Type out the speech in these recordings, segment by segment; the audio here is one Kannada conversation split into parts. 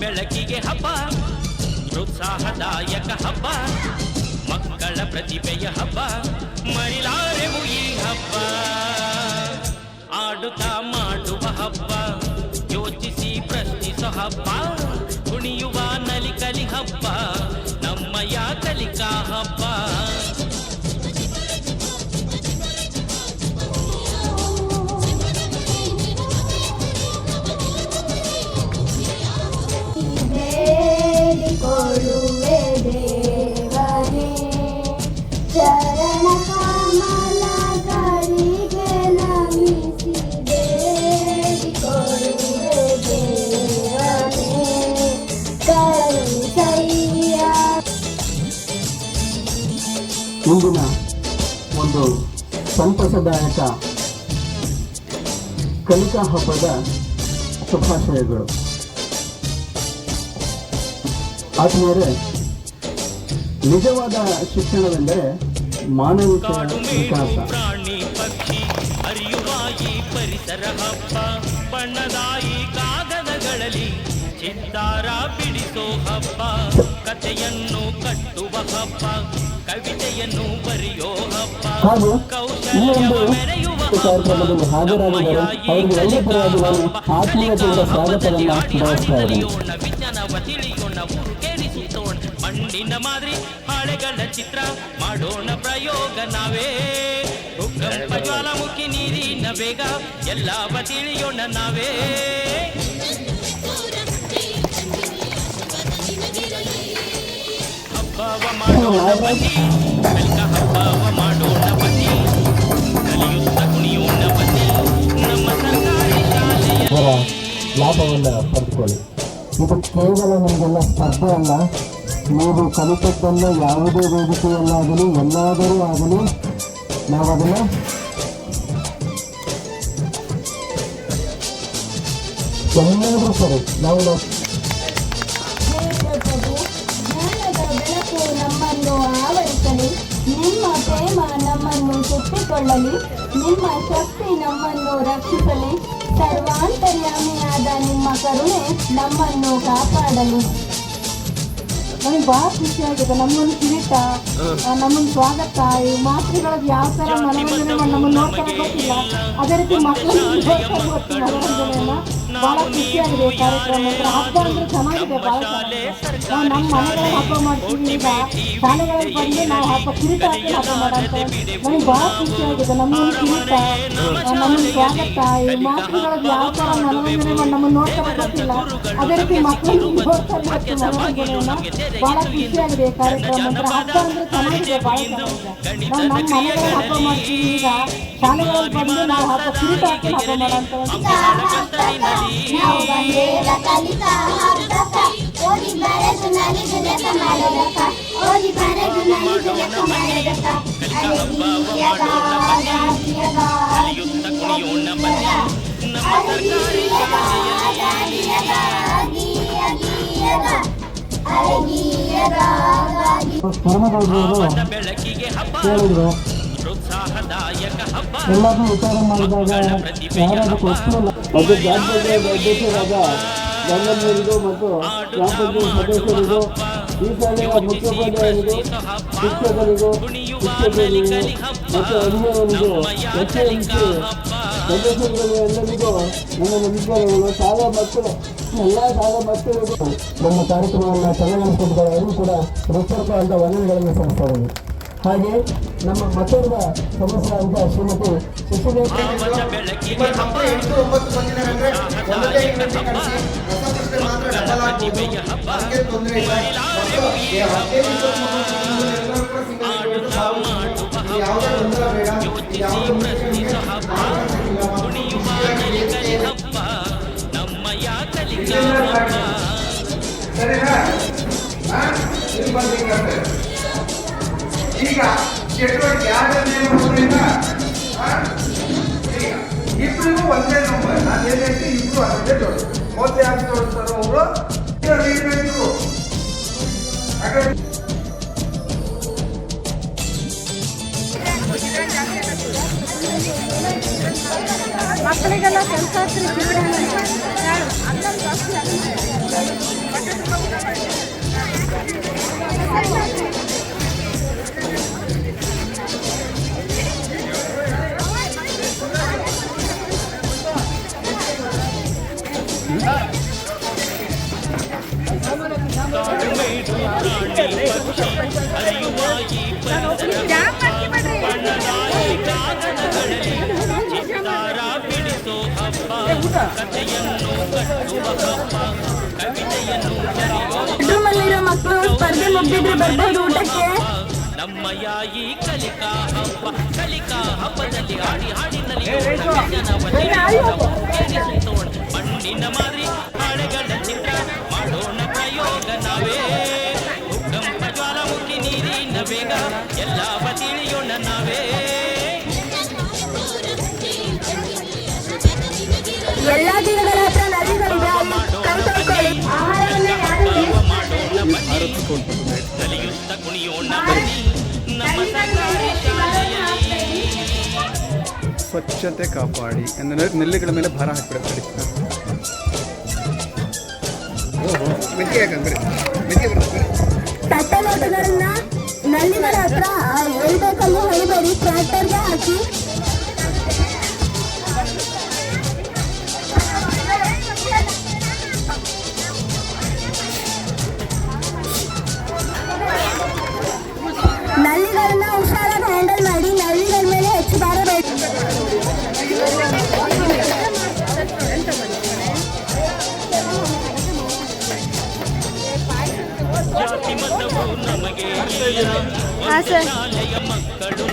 ಬೆಳಕಿಗೆ ಹಬ್ಬ, ಪ್ರೋತ್ಸಾಹದಾಯಕ ಹಬ್ಬ, ಮಕ್ಕಳ ಪ್ರತಿಭೆಯ ಹಬ್ಬ, ಮರಿಲಾರೆವು ಈ ಹಬ್ಬ. ಆಡುತ್ತಾ ಮಾಡುವ ಹಬ್ಬ, ಯೋಚಿಸಿ ಪ್ರಶ್ನಿಸೋ ಹಬ್ಬ, ಕುಣಿಯುವ ನಲಿಕಲಿ ಹಬ್ಬ, ನಮ್ಮಯ ಕಲಿಕಾ ಹಬ್ಬ. ಕೊಡುವೆ ದೇವರೇ ಚರಣ ಕಮಲಗಳಿಗೆ ನಮಿಸಿ ಬೇಡಿಕೊಳ್ಳುವೆ ದೇವರೇ ಕರುಣೆಯ. ಇಂದಿನ ಒಂದು ಸಂತಸದಾಯಕ ಕಲಿಕಾ ಹಬ್ಬದ ಶುಭಾಶಯಗಳು. ಆದ್ಮೇಲೆ ನಿಜವಾದ ಶಿಕ್ಷಣವೆಂದರೆ ಮಾನವಿಕ ವಿಕಾಸ. ಪ್ರಾಣಿ ಪಕ್ಷಿ ಅರಿಯುವ ಈ ಪರಿಸರ ಹಬ್ಬ, ಬಣ್ಣದಾಯಿ ಕಾಗದಗಳಲ್ಲಿ ಚಿತ್ತಾರ ಬಿಡಿಸೋ ಹಬ್ಬ, ಕಥೆಯನ್ನು ಕಟ್ಟುವ ಹಬ್ಬ, ಕವಿತೆಯನ್ನು ಬರೆಯೋ ಹಬ್ಬ, ಹಾಗೂ ಈ ಒಂದು ಮೆರೆಯುವ ಕಾರ್ಯಕ್ರಮದಲ್ಲಿ ಹಾಜರಾಗಿದ್ದಾರೆ ಅವರಿಗೆ ಎಲ್ಲ ಪರವಾಗಿ ನಾನು ಆತ್ಮೀಯತೆಯಿಂದ ಸ್ವಾಗತವನ್ನು ಬಯಸ್ತಾ ಇದ್ದೇನೆ. ವಿಜ್ಞಾನವ ತಿಳಿಯೋಣ, ಕೇಳಿಸುತ್ತೋಣ ಮಣ್ಣಿನ ಮಾದರಿ ಹಾಳೆಗಳ ಚಿತ್ರ ಮಾಡೋಣ ಪ್ರಯೋಗ ನಾವೇ. ಭೂಕಂಪ ಜ್ವಾಲಾಮುಖಿ ನೀರಿನ ಬೇಗ ಎಲ್ಲವ ತಿಳಿಯೋಣ ನಾವೇ. ಹಬ್ಬವ ಮಾಡೋಣ ಬನ್ನಿ, ಬೆಳಕ ಹಬ್ಬವ ಮಾಡೋಣ ಬನ್ನಿ, ಕಲಿಯುತ್ತ ಕುಣಿಯೋಣ ಬನ್ನಿ, ನಮ್ಮ ಸರ್ಕಾರಿ ಶಾಲೆಯ ಲಾಭವನ್ನು ಪಡೆದುಕೊಳ್ಳಿ. ಇದು ಕೇವಲ ನಮಗೆಲ್ಲ ಸ್ಪರ್ಧೆ ಅಲ್ಲ, ನೀವು ಕಲಿತದ್ದನ್ನ ಯಾವುದೇ ವೇದಿಕೆಯಲ್ಲಾಗಲಿ ಎಲ್ಲಾದರೂ ಆಗಲಿ ನಾವು ಅದನ್ನು ಎಲ್ಲಾದರೂ ಸರಿ ನಾವು ಜ್ಞಾನದ ಬೆಳಕು ನಮ್ಮನ್ನು ಆವರಿಸಲಿ, ನಿಮ್ಮ ಪ್ರೇಮ ನಮ್ಮನ್ನು ಸುತ್ತಿಕೊಳ್ಳಲಿ, ನಿಮ್ಮ ಶಕ್ತಿ ನಮ್ಮನ್ನು ರಕ್ಷಿಸಲಿ, ಸರ್ವಾಂತರ್ಯಾಮಿಯಾದ ನಿಮ್ಮ ಕರುಣೆ ನಮ್ಮನ್ನು ಕಾಪಾಡಲಿ. ನನಗೆ ಭಾಳ ಖುಷಿ ಆಗಿದೆ. ನಮ್ಮನ್ನು ಕಿರೀಟ, ನಮ್ಮನ್ನು ಸ್ವಾಗತ, ಈ ಮಾತೃಗಳಿಗೆ ಯಾವ ಥರ ಮನೋರಂಜನೆ ಮಾಡಿ ನಮ್ಮನ್ನು ನೋಡ್ತಾರೆ ಗೊತ್ತಿಲ್ಲ, ಅದೇ ರೀತಿ ಮಕ್ಕಳನ್ನು ನೋಡ್ತಾರೆ ಗೊತ್ತಿಲ್ಲ ಮನೋರಂಜನೆಯನ್ನ. ಭಾಳ ಖುಷಿಯಾಗಿದೆ ಈ ಕಾರ್ಯಕ್ರಮ. ಹಬ್ಬ ಅಂದರೆ ಚೆನ್ನಾಗಿದೆ, ಭಾಳ ಚೆನ್ನಾಗಿದೆ. ನಾವು ನಮ್ಮ ಮನೆಗಳಲ್ಲಿ ಹಬ್ಬ ಮಾಡ್ತೀವಿ, ಈಗ ಶಾಲೆಗಳಲ್ಲಿ ಬಂದು ನಾವು ಹಬ್ಬ ಕಿರೀಟ ಹಾಕಿ ಹಬ್ಬ ಮಾಡೋಂಥ ನನಗೆ ಭಾಳ ಖುಷಿಯಾಗಿದೆ. ನಮ್ಮನ್ನು ಕಿರೀಟ, ನಮ್ಮನ್ನು ಸ್ವಾಗತ, ಈ ಮಾತೃಗಳಿಗೆ ಯಾವ ಥರ ಮನೋರಂಜನೆ ಮಾಡಿ ನಮ್ಮನ್ನು ನೋಡ್ತಾರೆ ಗೊತ್ತಿಲ್ಲ, ಅದೇ ರೀತಿ ಮಕ್ಕಳನ್ನು ನೋಡ್ತಾರೆ ಗೊತ್ತಿಲ್ಲ ಮನೋರಂಜನೆಯನ್ನ. ಭಾಳ ಖುಷಿಯಾಗಿದೆ ಈ ಕಾರ್ಯಕ್ರಮ. ಹಬ್ಬ ಅಂದರೆ ಚೆನ್ನಾಗಿದೆ, ಭಾಳ ಚೆನ್ನಾಗಿದೆ. ನಾವು ನಮ್ಮ ಮನೆಗಳಲ್ಲಿ ಹಬ್ಬ ಮಾಡ್ತೀವಿ, ಈಗ ಶಾಲೆಗಳಲ್ಲಿ ಬಂದು ನಾವು ಹಬ್ಬ ಕಿರೀಟ ಹಾಕಿ ಹಬ್ಬ ಮಾಡೋಂಥ ನಾವು ಬಂದೇವ ಕಲಿಕಾ ಹಬ್ಬಕ್ಕ, ಓದಿ ಬರೆದು ನಲಿದು ಲೆಕ್ಕ ಮಾಡೋದಕ್ಕ, ಓದಿ ಬರೆದು ನಲಿದು ಲೆಕ್ಕ ಮಾಡೋದಕ್ಕ, ಅರಗಿಯದ ಗಾಗಿಯದ ಅರಗಿಯದ ಹೇಳಿದ್ರು ಎಲ್ಲರೂ ವಿಚಾರ ಮಾಡಿದಾಗ ಯಾರಾದ್ರೂ ಕೊಟ್ಟಿಲ್ಲ. ಅದು ಗ್ರಾಮ ಪಂಚಾಯತ್ ಅಧ್ಯಕ್ಷರಾದ ಗಂಗಮ್ಮರಿಗೂ ಮತ್ತು ಗ್ರಾಮ ಪಂಚಾಯತ್ ಸದಸ್ಯರಿಗೂ, ಈ ಶಾಲೆಯ ಮುಖ್ಯೋಪಾಧ್ಯಾಯರಿಗೂ, ಶಿಕ್ಷಕರಿಗೂ, ಶಿಕ್ಷಕರಿಗೂ ಮತ್ತು ಅಧಿಕಾರಿಗಳಿಗೂ, SMC ಸದಸ್ಯರುಗಳು ಎಲ್ಲರಿಗೂ ನನ್ನ ನಮಸ್ಕಾರಗಳು. ಶಾಲಾ ಮಕ್ಕಳು ಎಲ್ಲ ಶಾಲಾ ಮಕ್ಕಳಿಗೂ ನಮ್ಮ ಕಾರ್ಯಕ್ರಮವನ್ನು ಚೆನ್ನಾಗಿಸಿದ್ದಾರೆ. ಅವರು ಕೂಡ ಹೃತ್ಪೂರ್ವಕ ವಂದನೆಗಳನ್ನು ಸಲ್ಲಿಸ್ತಾರೆ. ಹಾಗೆ ನಮ್ಮ ಮತ್ತೊಬ್ಬ ಸಮಸ್ಯೆ ಅಂತ ಶ್ರೀಮತಿ ಶಶಿರೇಖಾ ಈಗ ಚಟುವಟಿಕೆ ಯಾವ್ದ್ರಿಂದ ಇಬ್ಬರಿಗೂ ಒಂದೇ ನಂಬರ್. ನಾನು ಏನು ಹೇಳ್ತೀನಿ, ಇಬ್ಬರು ಅದೇ ದೊಡ್ಡ ಮೊದಲು ಯಾರು ತೋರಿಸ್ತಾರೋ ಅವರು ಮಕ್ಕಳಿಗೆಲ್ಲ ಸಂಸಾರ ಕಾಡುಮೇಡು ಪ್ರಾಣಿ ಪಕ್ಷಿ ಹರಿಯುವ ಈ ಪರಿಸರ ಬಣ್ಣದಾಯಿ ಕಾಗದಗಳಲ್ಲಿ ಚಿತ್ತಾರ ಬಿಡಿಸೋ ಹಬ್ಬ ಕಥೆಯನ್ನು ಕಟ್ಟುವ ಹಬ್ಬ ಕವಿತೆಯನ್ನು ಬೆಡ್ರೂಮಲ್ಲಿರೋ ಮಕ್ಕಳು ಸ್ಪರ್ಧೆ ಮುಗ್ದಿದ್ರೆ ಬರ್ಬೋದು ಊಟಕ್ಕೆ. ನಮ್ಮಯ ಈ ಕಲಿಕಾ ಹಬ್ಬದಲ್ಲಿ ಹಾಡಿ ಹಾಡಿನಲ್ಲಿ ಮಣ್ಣಿನ ಮಾದರಿ ಹಾಳೆಗಳ ಚಿತ್ರ ಮಾಡೋಣ ಪ್ರಯೋಗ ನಾವೇ ಭೂಕಂಪ ಜ್ವಾಲಾಮುಖಿ ನೀರಿನ ವೇಗ ಎಲ್ಲವ ತಿಳಿಯೋಣ ನಾವೇ. ಎಲ್ಲಾ ದಿನಗಳ ಹತ್ರ ನದಿಗಳಿವೆ, ಕೈ ತೊಳ್ಕೊಳ್ಳಿ. ಆಹಾರವನ್ನ ಯಾರು ಮಾಡೋಣ ಬನ್ನಿ ನಲಿಯುತ್ತ ಕುಣಿಯೋಣ ಬನ್ನಿ ನಮ್ಮ ಸರ್ಕಾರಿ ಶಾಲೆಯಲ್ಲಿ. ಸ್ವಚ್ಛತೆ ಕಾಪಾಡಿ ಅಂದರೆ ನೆಲ್ಲಿಗಳ ಮೇಲೆ ಭಾರ ಹಾಕಿಬಿಡ್ತಾರೆ. ತಟ್ಟೆಲೋಟಗಳನ್ನ ನಲ್ಲಿಗಳ ಹತ್ರ ಎಳ್ಬೇಕಂದ್ರೆ ಹೊಯ್ಬೇಡಿ, ಟ್ರ್ಯಾಕ್ಟರ್ಗೆ ಹಾಕಿ. ನಲ್ಲಿಗಳನ್ನ ಹುಷಾರಾಗಿ ಹ್ಯಾಂಡಲ್ ಮಾಡಿ, ನಲ್ಲಿಗಳ ಮೇಲೆ ಹೆಚ್ಚು ಭಾರ ಬೇಡ. ಜಾತಿ ಮತವು ನಮಗೆ ಇಲ್ಲ, ಒಂದು ಶಾಲೆಯ ಮಕ್ಕಳು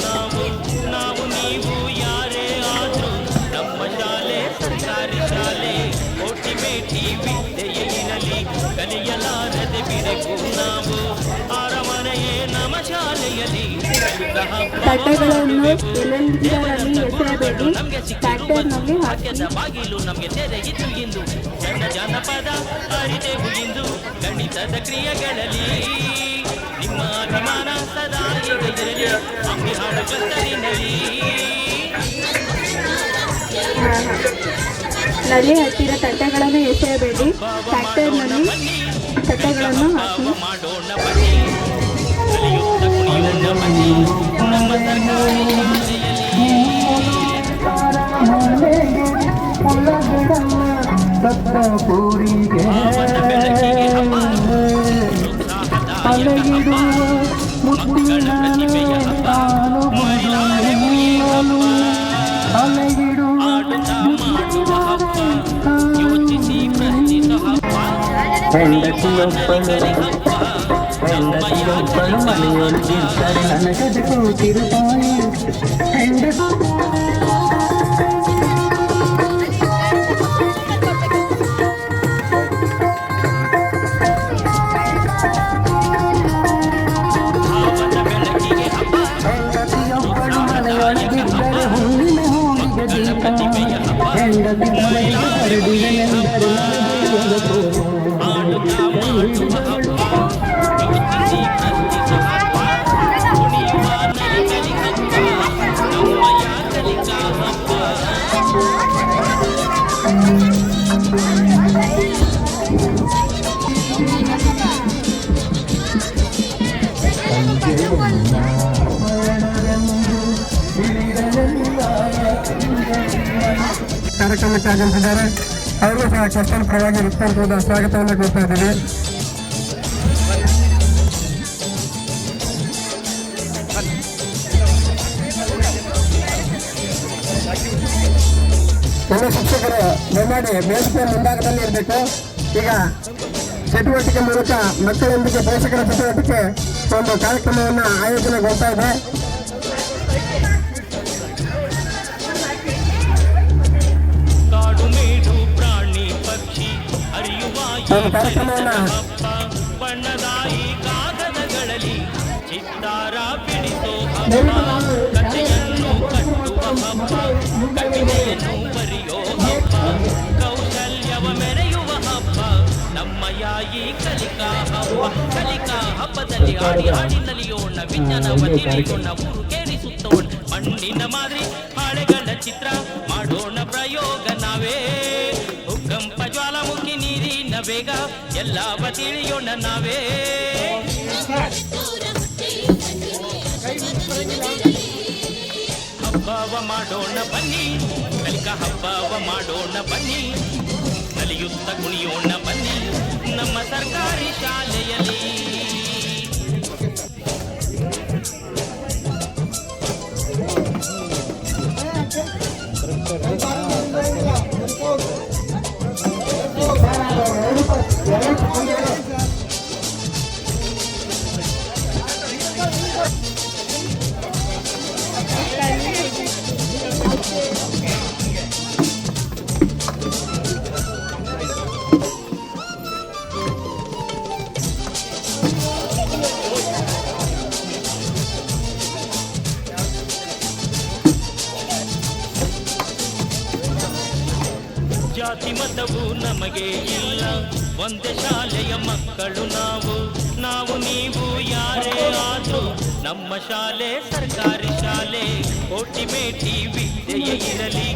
ನಾವು ನೀವು ಯಾರೇ ಆದ್ರೂ ನಮ್ಮ ಶಾಲೆ ಸರ್ಕಾರಿ ಶಾಲೆ. ಕೋಟಿ ಬೇಟಿ ವಿದ್ಯೆಯೇ ಇರಲಿ ಕಲಿಯಲಾರದೆ ಬಿಡಕು ನಾವು, ಅರಮನೆಯೇ ನಮ್ಮ ಶಾಲೆಯಲ್ಲಿ ತಟ್ಟೆಗಳನ್ನು ಎಲ್ಲೆಂದಿರಲ್ಲಿ ಎಸೆಯಬೇಡಿ, ಟ್ರ್ಯಾಕ್ಟರ್ನಲ್ಲಿ ಹಾಕಿ. ಬಾಗಿಲು ನಮಗೆ ತೆರೆಯಿತು ಇಂದು ಜನಪದ ಅರಿತೆವು ಇಂದು ಗಣಿತದ ಕ್ರಿಯೆಗಳಲ್ಲಿ ನಿಮ್ಮ ಅಭಿಮಾನ ಸದಾ ಹೀಗೆ ಇರಲಿ ಅಂಬಿ ಹಾಡು ಕತ್ತರಿನಲ್ಲಿ. ನಲ್ಲಿ ಹತ್ತಿರ ತಟ್ಟೆಗಳನ್ನು ಎಸೆಯಬೇಡಿ, ಟ್ರ್ಯಾಕ್ಟರ್ನಲ್ಲಿ ತಟ್ಟೆಗಳನ್ನು ಹಾಕಿ. ಮಾಡೋಣ ಬನ್ನಿ ಕಲಿಯುತ್ತ ಕುಣಿಯೋಣ ಬನ್ನಿ ನಮ್ಮ ಸರ್ಕಾರಿ ಬೆಳಕಿಗೆ ಹಬ್ಬ ಮಕ್ಕಳ ಪ್ರತಿಭೆಯ ಹಬ್ಬ ಮಹಿಳೆಯರಿಗೆ ಹಬ್ಬ ಆಡುತ್ತಾ ಮಾಡುವ ಹಬ್ಬ ಯೋಚಿಸಿ ಪ್ರಶ್ನಿಸುವ ಹಬ್ಬ ಹೆಂಡತಿಯೊಬ್ಬಳು ಮನೆಯೊಳಗಿದ್ದರೆ ನನಗದು ಕೂತಿರುತ್ತಾಳೆ. ಹೆಂಡತಿಯೊಬ್ಬಳು ಮನೆಯೊಳಗಿದ್ದರೆ ಹುಣ್ಣಿಮೆ ಹೋಗಿಗೆ ದೀಪ, ಹೆಂಡತಿ ಹರಡಿದನೆಂದರೆ ಕಾರ್ಯಕ್ರಮಕ್ಕೆ ಆಗಮಿಸಿದ್ದಾರೆ. ಅವರು ಸಹ ಕ್ವಶನ್ ಪರವಾಗಿ ಹೃತ್ಪೂರ್ವಕವಾದ ಸ್ವಾಗತವನ್ನು ಕೊಡ್ತಾ ಇದ್ದೀವಿ. ಎಲ್ಲ ಶಿಕ್ಷಕರು ದಯಮಾಡಿ ವೇದಿಕೆ ಮುಂಭಾಗದಲ್ಲಿ ಇರಬೇಕು. ಈಗ ಚಟುವಟಿಕೆ ಮೂಲಕ ಮಕ್ಕಳೊಂದಿಗೆ ಪೋಷಕರ ಚಟುವಟಿಕೆ ಒಂದು ಕಾರ್ಯಕ್ರಮವನ್ನು ಆಯೋಜನೆಗೊಳ್ತಾ ಇದೆ. ಕಾಡು ಮೇಡು ಪ್ರಾಣಿ ಪಕ್ಷಿ ಹರಿಯುವ ಬಣ್ಣದಾಯಿ ಕಾಗದಗಳಲ್ಲಿ ಚಿತ್ತಾರ ಬಿಡಿಸೋ ಹಬ್ಬ ಕಥೆಯನ್ನು ಕಟ್ಟುವ ಹಬ್ಬ ಕವಿತೆಯನ್ನು ಬರೆಯೋ ಹಬ್ಬ ಕೌಶಲ್ಯವ ಮೆರೆಯುವ ಹಬ್ಬ ನಮ್ಮಯ ಈ ಕಲಿಕಾ ಹಬ್ಬದಲ್ಲಿ ಹಾಡಿ ಹಾಡಿ ನಲಿಯೋಣ ವಿಜ್ಞಾನವ ತಿಳಿಯೋಣ ಊರು ಕೇಳಿಸುತ್ತೋಣ ಮಣ್ಣಿನ ಮಾದರಿ ಹಾಳೆಗಳ ಚಿತ್ರ ಮಾಡೋಣ ಪ್ರಯೋಗ ನಾವೇ ಭೂಕಂಪ ಜ್ವಾಲಾಮುಖಿ ಬೇಗ ಎಲ್ಲವ ತಿಳಿಯೋಣ ನಾವೇ. ಹಬ್ಬವ ಮಾಡೋಣ ಬನ್ನಿ, ಕಲಿಕ ಹಬ್ಬವ ಮಾಡೋಣ ಬನ್ನಿ, ನಲಿಯುತ್ತ ಕುಣಿಯೋಣ ಬನ್ನಿ ನಮ್ಮ ಸರ್ಕಾರಿ ಶಾಲೆಯಲ್ಲಿ. ಜಾತಿ ಮತವು ನಮಗೆ ಇಲ್ಲ, ಒಂದೇ ಶಾಲೆಯ ಮಕ್ಕಳು ನಾವು. ನಾವು ನೀವು ಯಾರೇ ಆದ್ರೂ ನಮ್ಮ ಶಾಲೆ ಸರ್ಕಾರಿ ಶಾಲೆ. ಕೋಟಿ ಮೇಟಿ ವಿದ್ಯೆಯ ಇರಲಿ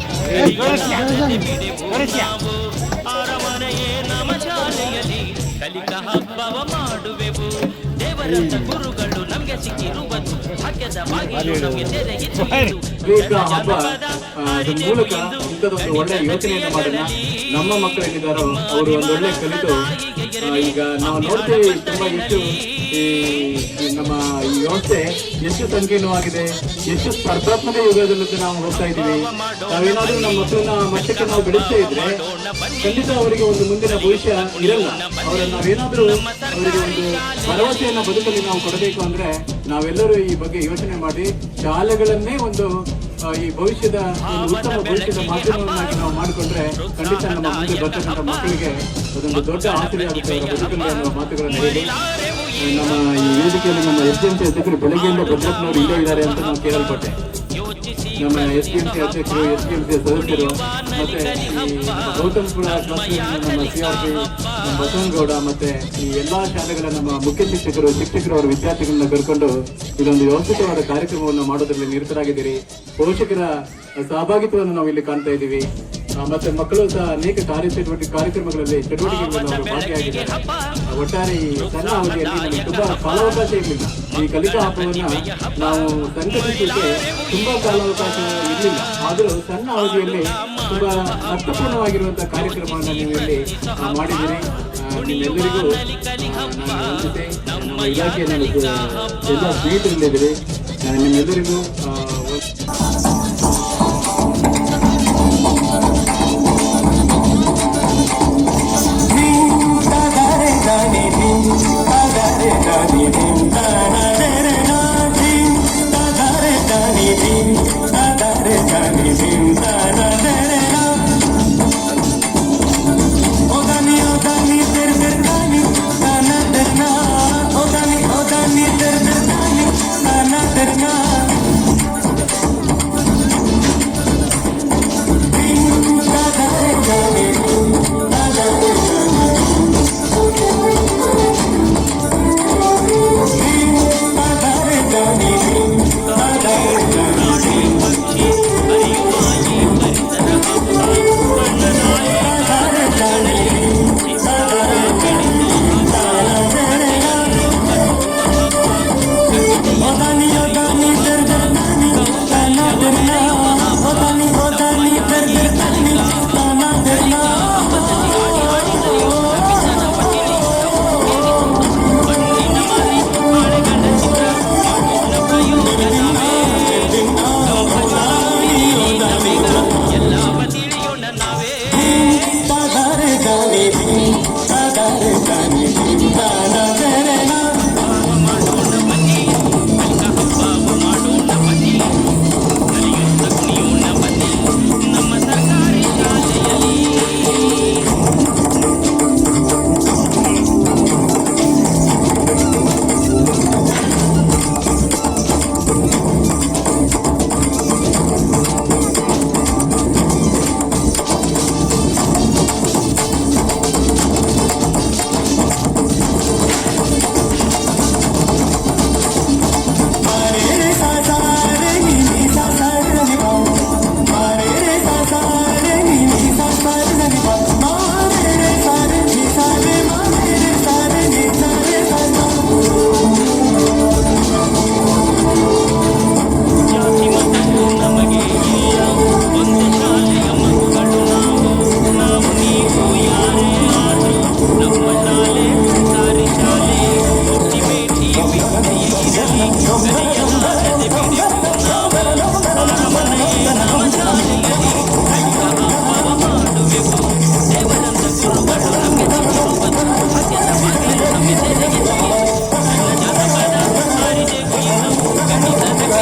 ಬಿಡೆವು ನಾವು. ಅರಮನೆಯೇ ನಮ್ಮ ಶಾಲೆಯಲ್ಲಿ ಕಲಿಕಾ ಹಬ್ಬವ ಮಾಡುವೆವು. ದೇವರಂತ ಗುರುಗಳು ನಮ್ಗೆ ಸಿಕ್ಕಿರುವುದು, ಭಾಗ್ಯದ ಬಾಗಿಲು ನಮ್ಗೆ ತೆರೆಯಿತು. ಮೂಲಕ ಇಂಥದೊಂದು ಒಳ್ಳೆ ಯೋಚನೆಯನ್ನು ಮಾಡೋಣ. ನಮ್ಮ ಮಕ್ಕಳು ಏನಿದ್ದಾರೋ ಅವರು ಒಂದು ಒಳ್ಳೆ ಕಲಿತು ಈಗ ನಾವು ನೋಡ್ತೀವಿ ತುಂಬಾ ಹೆಚ್ಚು ಈ ನಮ್ಮ ಈ ವ್ಯವಸ್ಥೆ ಎಷ್ಟು ಸಂಕೀರ್ಣವಾಗಿದೆ, ಎಷ್ಟು ಸ್ಪರ್ಧಾತ್ಮಕ ಯುಗದಲ್ಲೂ ನಾವು ಹೋಗ್ತಾ ಇದ್ದೀವಿ. ನಾವೇನಾದ್ರೂ ನಮ್ಮ ಮಕ್ಕಳನ್ನ ಮಟ್ಟಕ್ಕೆ ನಾವು ಬೆಳೆಸ್ತಾ ಇದ್ರೆ ಖಂಡಿತ ಅವರಿಗೆ ಒಂದು ಮುಂದಿನ ಭವಿಷ್ಯ ಇರಲ್ಲ. ಅವರನ್ನು ನಾವೇನಾದ್ರೂ ಅವರಿಗೆ ಒಂದು ಭರವಸೆಯನ್ನ ಬದುಕಲ್ಲಿ ನಾವು ಕೊಡಬೇಕು ಅಂದ್ರೆ ನಾವೆಲ್ಲರೂ ಈ ಬಗ್ಗೆ ಯೋಚನೆ ಮಾಡಿ ಶಾಲೆಗಳನ್ನೇ ಒಂದು ಈ ಭವಿಷ್ಯದ ಒಂದು ಉತ್ತಮ ಭವಿಷ್ಯದ ಮಾಧ್ಯಮವನ್ನಾಗಿ ನಾವು ಮಾಡಿಕೊಂಡ್ರೆ ಖಂಡಿತ ನಮ್ಮ ಮುಂದೆ ಬರ್ತಕ್ಕಂಥ ಮಕ್ಕಳಿಗೆ ಅದೊಂದು ದೊಡ್ಡ ಆಸರೆ ಆಗುತ್ತೆ ಅವರ ಬದುಕಲ್ಲಿ ಅನ್ನುವ ಮಾತುಗಳನ್ನು ಹೇಳಿ ನಮ್ಮ ಈ ವೇದಿಕೆಯಲ್ಲಿ ನಮ್ಮ SDMC ಅಧ್ಯಕ್ಷರು ಬೆಳಗ್ಗೆಯಿಂದ ಭದ್ರಪ್ಪನವರು ಇಲ್ಲೇ ಇದ್ದಾರೆ ಅಂತ ನಾವು ಕೇಳಲ್ಪಟ್ಟೆ. ನಮ್ಮ SDMC ಅಧ್ಯಕ್ಷರು, SDMC ಸದಸ್ಯರು, ಮತ್ತೆ ಈ ಗೌತಮ್ಪುರ ನಮ್ಮ CRP, ನಮ್ಮ ಬಸವನಗೌಡ, ಮತ್ತೆ ಈ ಎಲ್ಲಾ ಶಾಲೆಗಳ ನಮ್ಮ ಮುಖ್ಯ ಶಿಕ್ಷಕರು ಅವರ ವಿದ್ಯಾರ್ಥಿಗಳನ್ನ ಕರ್ಕೊಂಡು ಇದೊಂದು ವ್ಯವಸ್ಥಿತವಾದ ಕಾರ್ಯಕ್ರಮವನ್ನು ಮಾಡೋದ್ರಲ್ಲಿ ನಿರತರಾಗಿದ್ದೀರಿ. ಪೋಷಕರ ಸಹಭಾಗಿತ್ವವನ್ನು ನಾವು ಇಲ್ಲಿ ಕಾಣ್ತಾ ಇದ್ದೀವಿ. ಮತ್ತೆ ಮಕ್ಕಳು ಸಹ ಅನೇಕ ಕಾರ್ಯಕ್ರಮಗಳಲ್ಲಿ ಚಟುವಟಿಕೆಗಳಲ್ಲಿ ಅವರು ಭಾಗಿಯಾಗಿದ್ದಾರೆ. ಒಟ್ಟಾರೆ ಈ ಸಣ್ಣ ಅವಧಿಯಲ್ಲಿ ನಮಗೆ ತುಂಬಾ ಕಾಲಾವಕಾಶ ಇರಲಿಲ್ಲ. ಈ ಕಲಿಕಾ ಹಬ್ಬವನ್ನ ನಾವು ಸಂಘಟಿಸಲಿಕ್ಕೆ ತುಂಬಾ ಕಾಲಾವಕಾಶ ಇರಲಿಲ್ಲ. ಆದರೂ ಸಣ್ಣ ಅವಧಿಯಲ್ಲಿ ತುಂಬಾ ಅರ್ಥಪೂರ್ಣವಾಗಿರುವಂತಹ ಕಾರ್ಯಕ್ರಮವನ್ನು ನೀವು ಇಲ್ಲಿ ಮಾಡಿದ್ದೀರಿ. ನಿಮ್ಮೆಲ್ಲರಿಗೂ ನಮ್ಮ ಇಲಾಖೆಯ ಎಲ್ಲ ಸ್ನೇಹಿತರಲ್ಲಿದ್ದೀರಿ. ನಿಮ್ಮೆಲ್ಲರಿಗೂ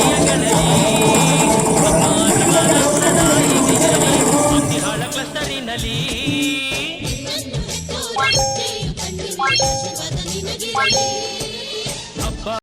ಪ್ರಿಯ ಗೆಳತಿ